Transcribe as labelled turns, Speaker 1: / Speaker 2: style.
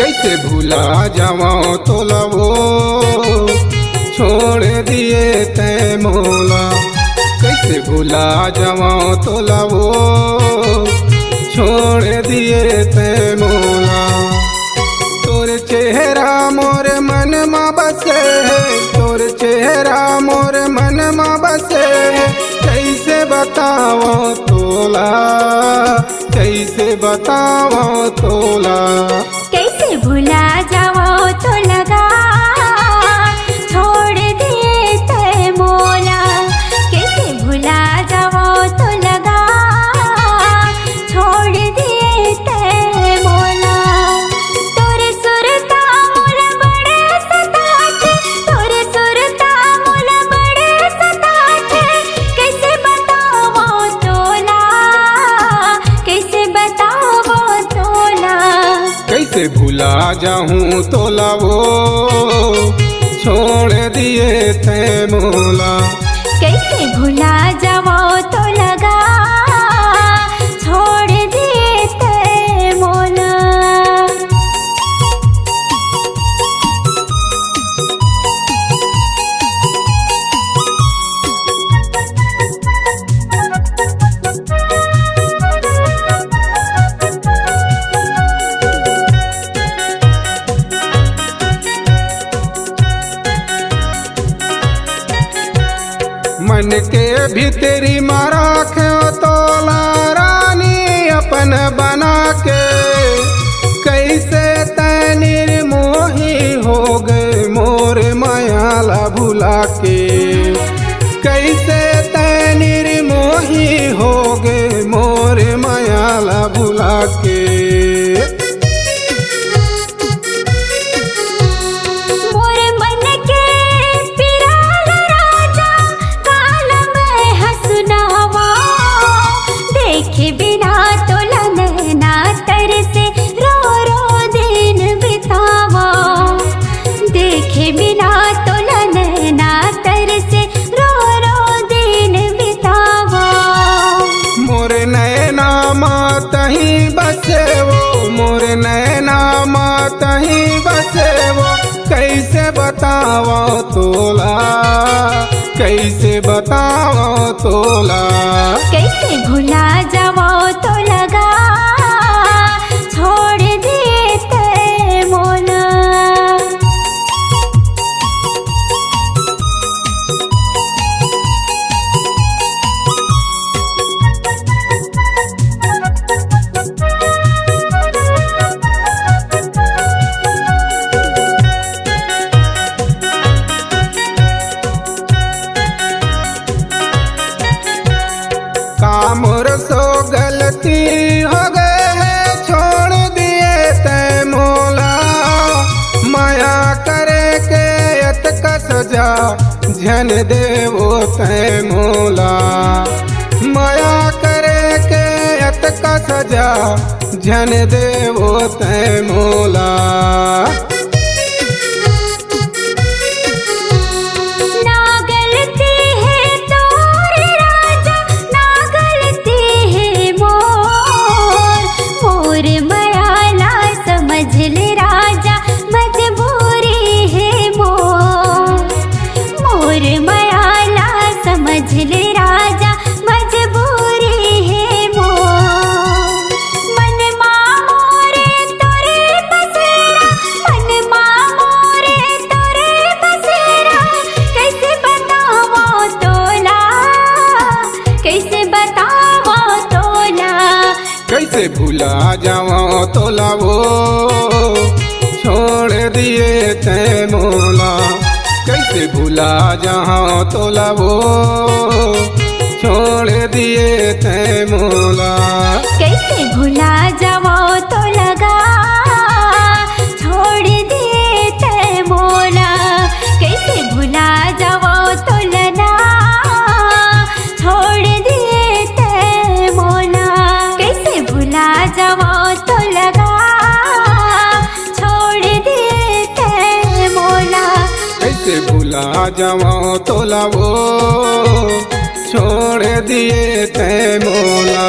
Speaker 1: कैसे भूला जावा तोला वो छोड़ दिए तै मोला। कैसे भूला जावा तोला वो छोड़ दिए तै मोला। तोर चेहरा मोर मन में बसे, तोर चेहरा मोर मन में बसे। कैसे बताओ तोला, कैसे बताओ तोला।
Speaker 2: कैसे भुला जाओ तो लगा छोड़ दिए तै मोला। कैसे भुला जाओ तो लगा छोड़ दिए तै मोला। तोर सुरता मोल बड़े सताते, तोर सुरता मोल बड़े सताते। कैसे बताओ तोला, कैसे बताओ तोला।
Speaker 1: कैसे भूला जाऊं तोला वो छोड़ दिए तै मोला।
Speaker 2: कैसे भुला जाओ तो लगा छोड़ दिए तै मोला।
Speaker 1: मन के भीतरी मारा क्यों तोला रानी अपन बना के। कैसे तै निर्मोही हो गए मोर मायाला भुला के। कैसे तै निर्मोही हो गए मोर मायाला भुला के।
Speaker 2: देखे बिना तोला नैना तर से रो रो दिन बितावा। देखे बिना तोला नैना तर से रो रो दिन बितावा।
Speaker 1: मोर नैना मात ही बसे वो, मोर नैना मात ही बसे वो। कैसे बताओ तोला, कैसे बताओ तोला।
Speaker 2: कैसे भुला जाओ तो लगा छोड़ दिए तै मोला।
Speaker 1: मोर सो गलती हो गए है छोड़ दिए तै मोला। माया करे के यत का सजा झन देवो तै मोला। माया करे के यत का सजा झन देवो तै मोला। कैसे भूला जावा तोला वो छोड़ दिए तै मोला। कैसे भूला जावा तोला वो छोड़ दिए तै मोला।
Speaker 2: कैसे भुला जाओ तो लगा छोड़ दिए तै मोला। कैसे भुला जाओ तो लगा छोड़ दिए तै मोला। कैसे भुला जाओ तो लगा छोड़ दिए तै मोला।
Speaker 1: कैसे भूला जावा तोला वो छोड़ दिए तै मोला।